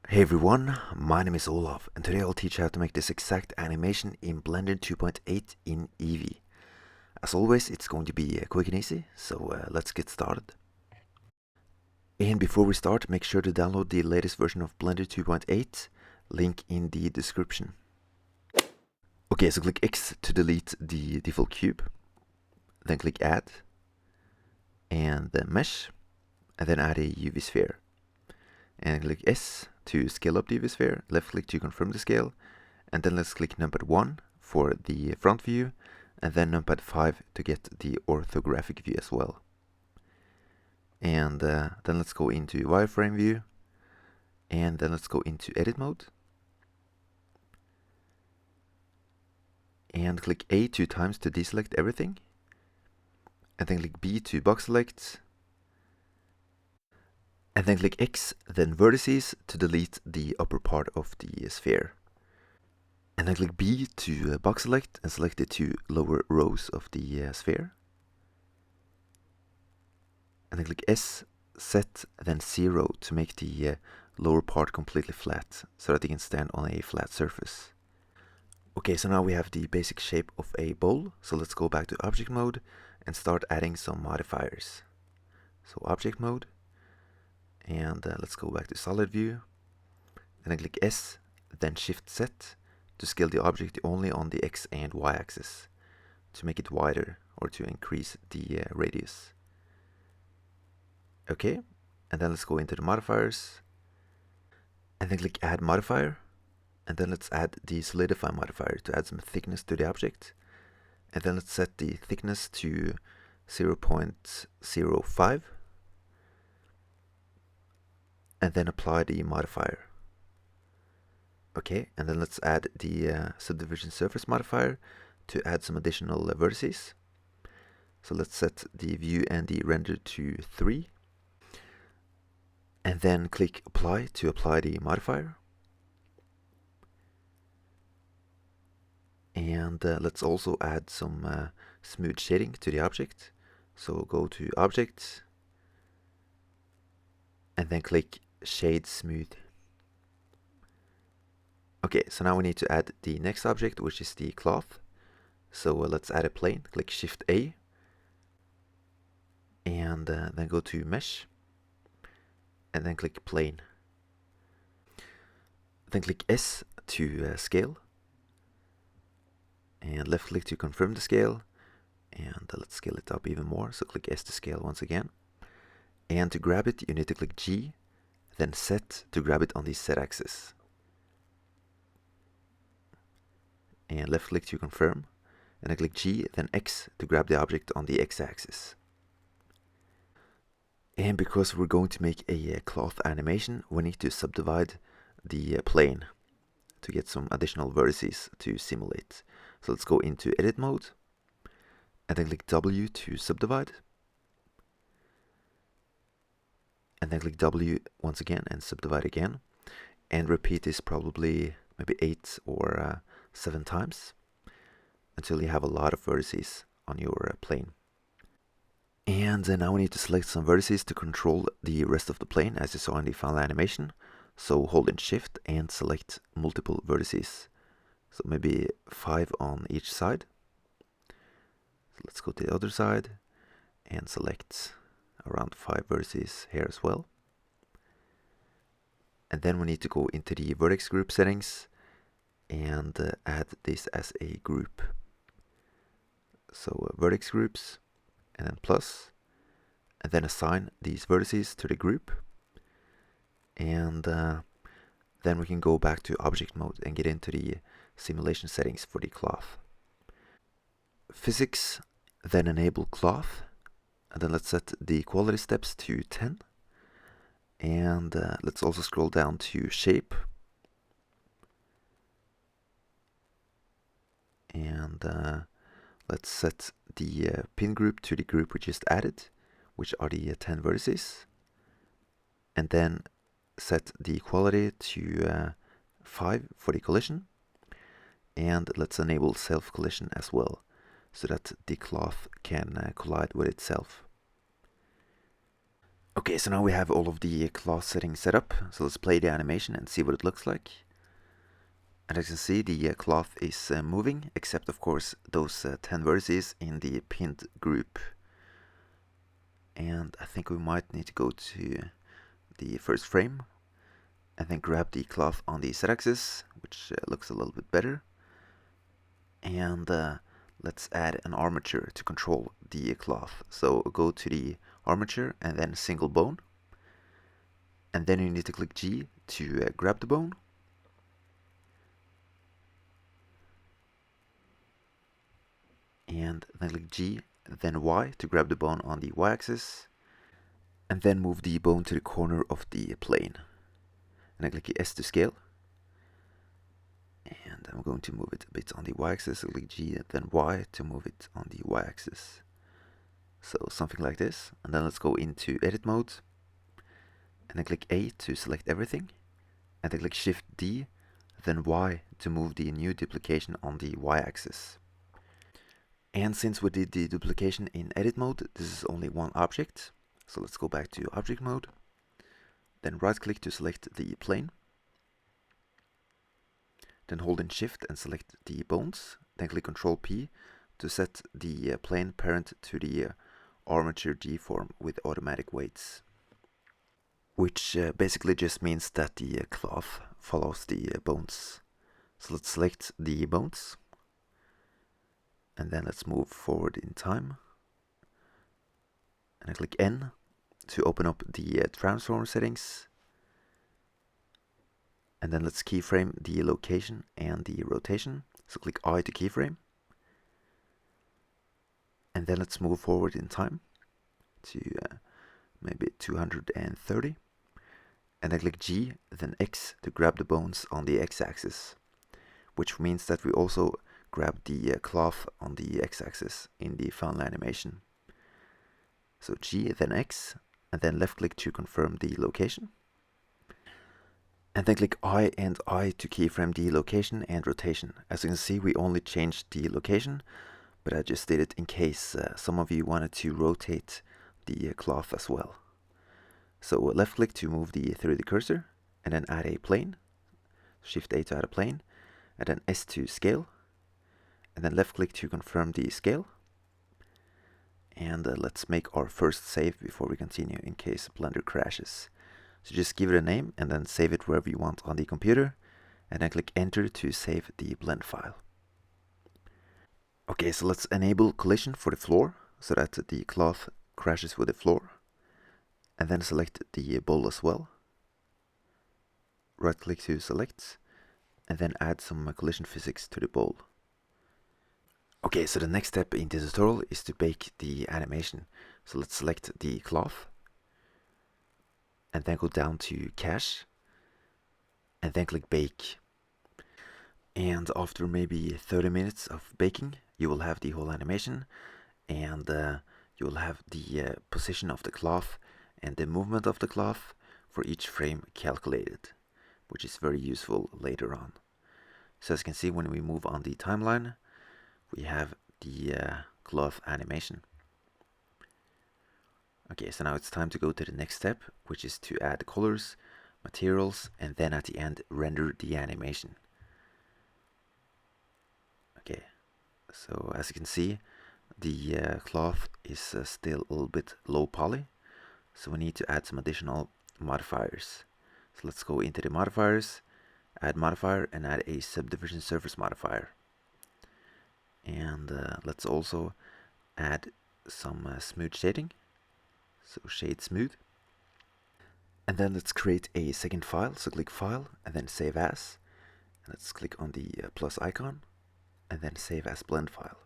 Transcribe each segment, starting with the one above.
Hey everyone, my name is Olaf, and today I'll teach you how to make this exact animation in Blender 2.8 in Eevee. As always, it's going to be quick and easy, so let's get started. And before we start, make sure to download the latest version of Blender 2.8, link in the description. Okay, so click X to delete the default cube, then click Add, and then Mesh, and then add a UV sphere. And click S to scale up the UV sphere, left click to confirm the scale, and then let's click numpad 1 for the front view, and then numpad 5 to get the orthographic view as well. And then let's go into wireframe view, and then let's go into edit mode, and click A 2 times to deselect everything, and then click B to box select, and then click X, then vertices to delete the upper part of the sphere. And then click B to box select and select the two lower rows of the sphere. And then click S, set, then 0 to make the lower part completely flat, so that it can stand on a flat surface. Okay, so now we have the basic shape of a bowl, so let's go back to object mode and start adding some modifiers. So object mode, and let's go back to solid view, and then click S, then shift set to scale the object only on the X and Y axis to make it wider or to increase the radius. Okay, and then let's go into the modifiers, and then click add modifier, and then let's add the solidify modifier to add some thickness to the object, and then let's set the thickness to 0.05, and then apply the modifier. Okay, and then let's add the subdivision surface modifier to add some additional vertices. So let's set the view and the render to 3. And then click apply to apply the modifier. And let's also add some smooth shading to the object. So go to object, and then click shade smooth. Okay, so now we need to add the next object, which is the cloth. So let's add a plane, click Shift A, and then go to Mesh, and then click Plane. Then click S to scale, and left click to confirm the scale, and let's scale it up even more, so click S to scale once again. And to grab it, you need to click G, then set to grab it on the Z axis. And left click to confirm, and then click G, then X to grab the object on the X axis. And because we're going to make a cloth animation, we need to subdivide the plane to get some additional vertices to simulate. So let's go into edit mode, and then click W to subdivide, and then click W once again and subdivide again, and repeat this probably maybe 8 or 7 times until you have a lot of vertices on your plane. And now we need to select some vertices to control the rest of the plane, as you saw in the final animation. So hold in Shift and select multiple vertices. So maybe 5 on each side. So let's go to the other side and select around 5 vertices here as well. And then we need to go into the vertex group settings and add this as a group. So vertex groups, and then plus, and then assign these vertices to the group. And then we can go back to object mode and get into the simulation settings for the cloth. Physics, then enable cloth, and then let's set the quality steps to 10. And let's also scroll down to shape. And let's set the pin group to the group we just added, which are the 10 vertices. And then set the quality to 5 for the collision. And let's enable self-collision as well, so that the cloth can collide with itself. Okay, so now we have all of the cloth settings set up, so let's play the animation and see what it looks like. And as you can see, the cloth is moving, except of course those 10 vertices in the pinned group. And I think we might need to go to the first frame and then grab the cloth on the z-axis, which looks a little bit better. And let's add an armature to control the cloth. So go to the armature and then single bone. And then you need to click G to grab the bone. And then click G, then Y to grab the bone on the Y-axis. And then move the bone to the corner of the plane. And then click S to scale. And I'm going to move it a bit on the Y-axis, so click G and then Y to move it on the Y-axis. So something like this. And then let's go into edit mode. And then click A to select everything. And then click Shift D, then Y to move the new duplication on the Y-axis. And since we did the duplication in edit mode, this is only one object. So let's go back to object mode. Then right click to select the plane. Then hold in Shift and select the bones. Then click Ctrl P to set the plane parent to the armature deform with automatic weights. Which basically just means that the cloth follows the bones. So let's select the bones. And then let's move forward in time. And I click N to open up the transform settings. And then let's keyframe the location and the rotation. So click I to keyframe. And then let's move forward in time to maybe 230. And then click G, then X to grab the bones on the X-axis. Which means that we also grab the cloth on the X-axis in the final animation. So G, then X, and then left click to confirm the location. And then click I and I to keyframe the location and rotation. As you can see, we only changed the location, but I just did it in case some of you wanted to rotate the cloth as well. So left click to move the 3D cursor, and then add a plane. Shift A to add a plane, and then S to scale, and then left click to confirm the scale. And let's make our first save before we continue in case Blender crashes. So just give it a name and then save it wherever you want on the computer, and then click enter to save the blend file. Okay, so let's enable collision for the floor so that the cloth crashes with the floor, and then select the bowl as well. Right click to select, and then add some collision physics to the bowl. Okay, so the next step in this tutorial is to bake the animation. So let's select the cloth, and then go down to cache, and then click bake. And after maybe 30 minutes of baking, you will have the whole animation, and you will have the position of the cloth and the movement of the cloth for each frame calculated, which is very useful later on. So as you can see, when we move on the timeline, we have the cloth animation. Okay, so now it's time to go to the next step, which is to add colors, materials, and then at the end render the animation. Okay, so as you can see, the cloth is still a little bit low poly, so we need to add some additional modifiers. So let's go into the modifiers, add modifier, and add a subdivision surface modifier. And let's also add some smooth shading, so shade smooth. And then let's create a second file, so click file and then save as, and let's click on the plus icon and then save as blend file.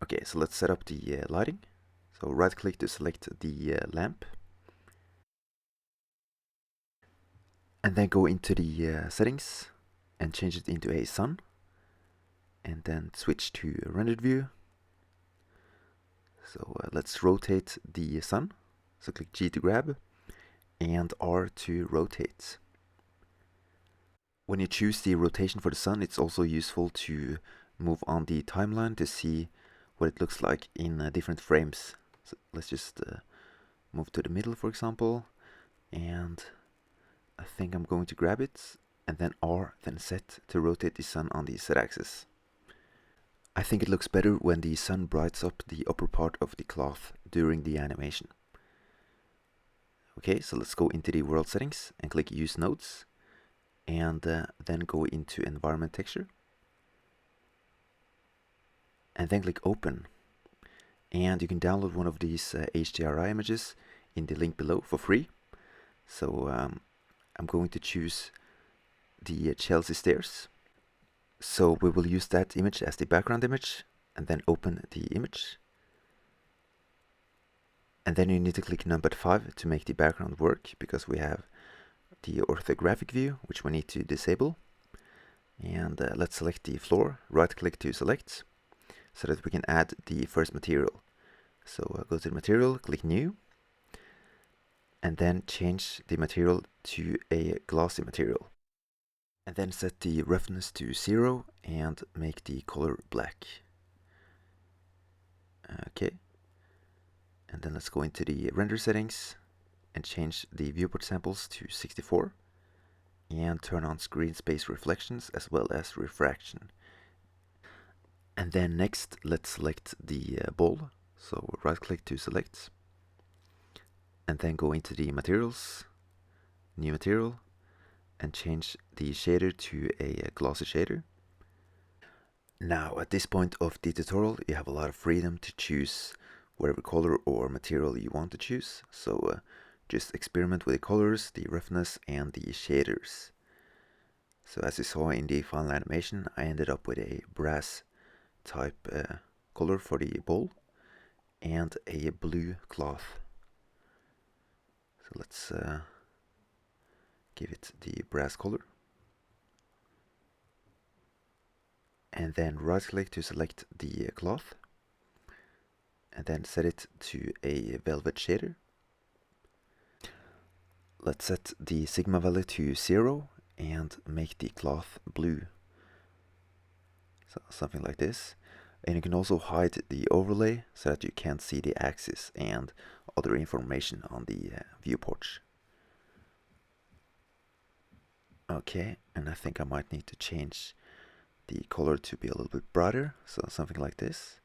Okay, so let's set up the lighting. So right click to select the lamp, and then go into the settings and change it into a sun, and then switch to rendered view. So let's rotate the sun. So click G to grab and R to rotate. When you choose the rotation for the sun, it's also useful to move on the timeline to see what it looks like in different frames. So let's just move to the middle, for example, and I think I'm going to grab it, and then R, then Z to rotate the sun on the Z-axis. I think it looks better when the sun brights up the upper part of the cloth during the animation. Okay, so let's go into the world settings and click Use Nodes, and then go into Environment Texture, and then click Open. And you can download one of these HDRI images in the link below for free. So I'm going to choose the Chelsea Stairs. So we will use that image as the background image, and then open the image. And then you need to click numpad 5 to make the background work, because we have the orthographic view, which we need to disable. And let's select the floor, right click to select, so that we can add the first material. So go to the material, click new, and then change the material to a glossy material. And then set the roughness to 0 and make the color black. Okay. And then let's go into the render settings and change the viewport samples to 64 and turn on screen space reflections as well as refraction. And then next, let's select the ball. So right click to select, and then go into the materials, new material, and change the shader to a glossy shader. Now at this point of the tutorial, you have a lot of freedom to choose whatever color or material you want to choose. So just experiment with the colors, the roughness, and the shaders. So as you saw in the final animation, I ended up with a brass type color for the bowl and a blue cloth. So let's give it the brass color. And then right click to select the cloth, and then set it to a velvet shader. Let's set the sigma value to 0 and make the cloth blue. So something like this. And you can also hide the overlay so that you can't see the axis and other information on the viewport. Okay, and I think I might need to change the color to be a little bit brighter, so something like this.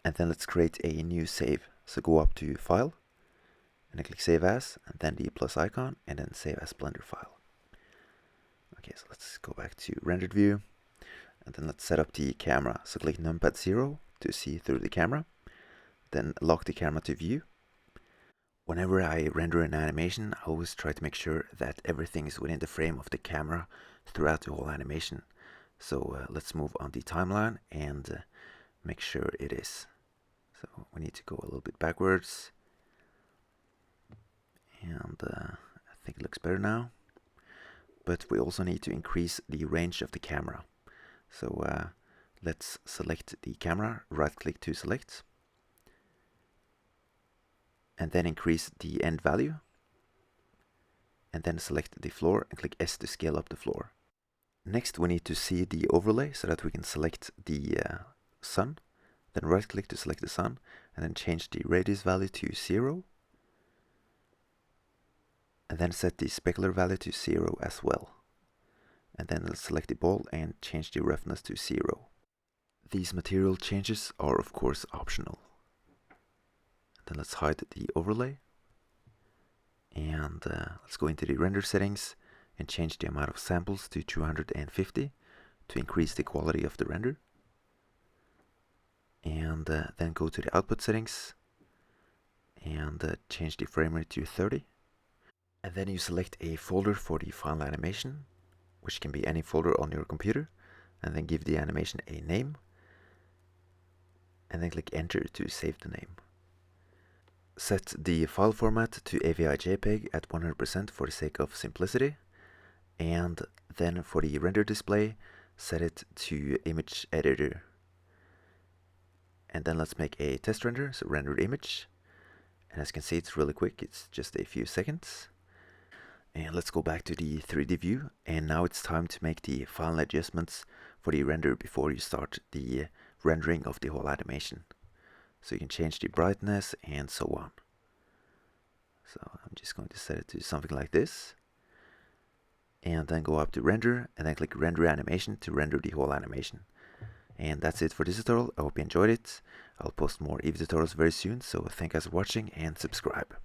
And then let's create a new save. So go up to File, and then click Save As, and then the plus icon, and then Save as Blender file. Okay, so let's go back to Rendered View, and then let's set up the camera. So click numpad 0 to see through the camera, then lock the camera to view. Whenever I render an animation, I always try to make sure that everything is within the frame of the camera throughout the whole animation. So let's move on the timeline and make sure it is. So we need to go a little bit backwards, and I think it looks better now. But we also need to increase the range of the camera. So let's select the camera, right click to select, and then increase the end value, and then select the floor and click S to scale up the floor. Next we need to see the overlay so that we can select the sun, then right click to select the sun, and then change the radius value to 0, and then set the specular value to 0 as well. And then let's select the ball and change the roughness to 0. These material changes are of course optional. Then let's hide the overlay, and let's go into the render settings and change the amount of samples to 250 to increase the quality of the render. And then go to the output settings and change the frame rate to 30. And then you select a folder for the final animation, which can be any folder on your computer, and then give the animation a name, and then click enter to save the name. Set the file format to AVI JPEG at 100% for the sake of simplicity, and then for the render display, set it to image editor. And then let's make a test render, so rendered image. And as you can see, it's really quick, it's just a few seconds. And let's go back to the 3D view, and now it's time to make the final adjustments for the render before you start the rendering of the whole animation. So you can change the brightness and so on. So I'm just going to set it to something like this. And then go up to render and then click render animation to render the whole animation. And that's it for this tutorial. I hope you enjoyed it. I'll post more Eevee tutorials very soon, so thank you guys for watching and subscribe.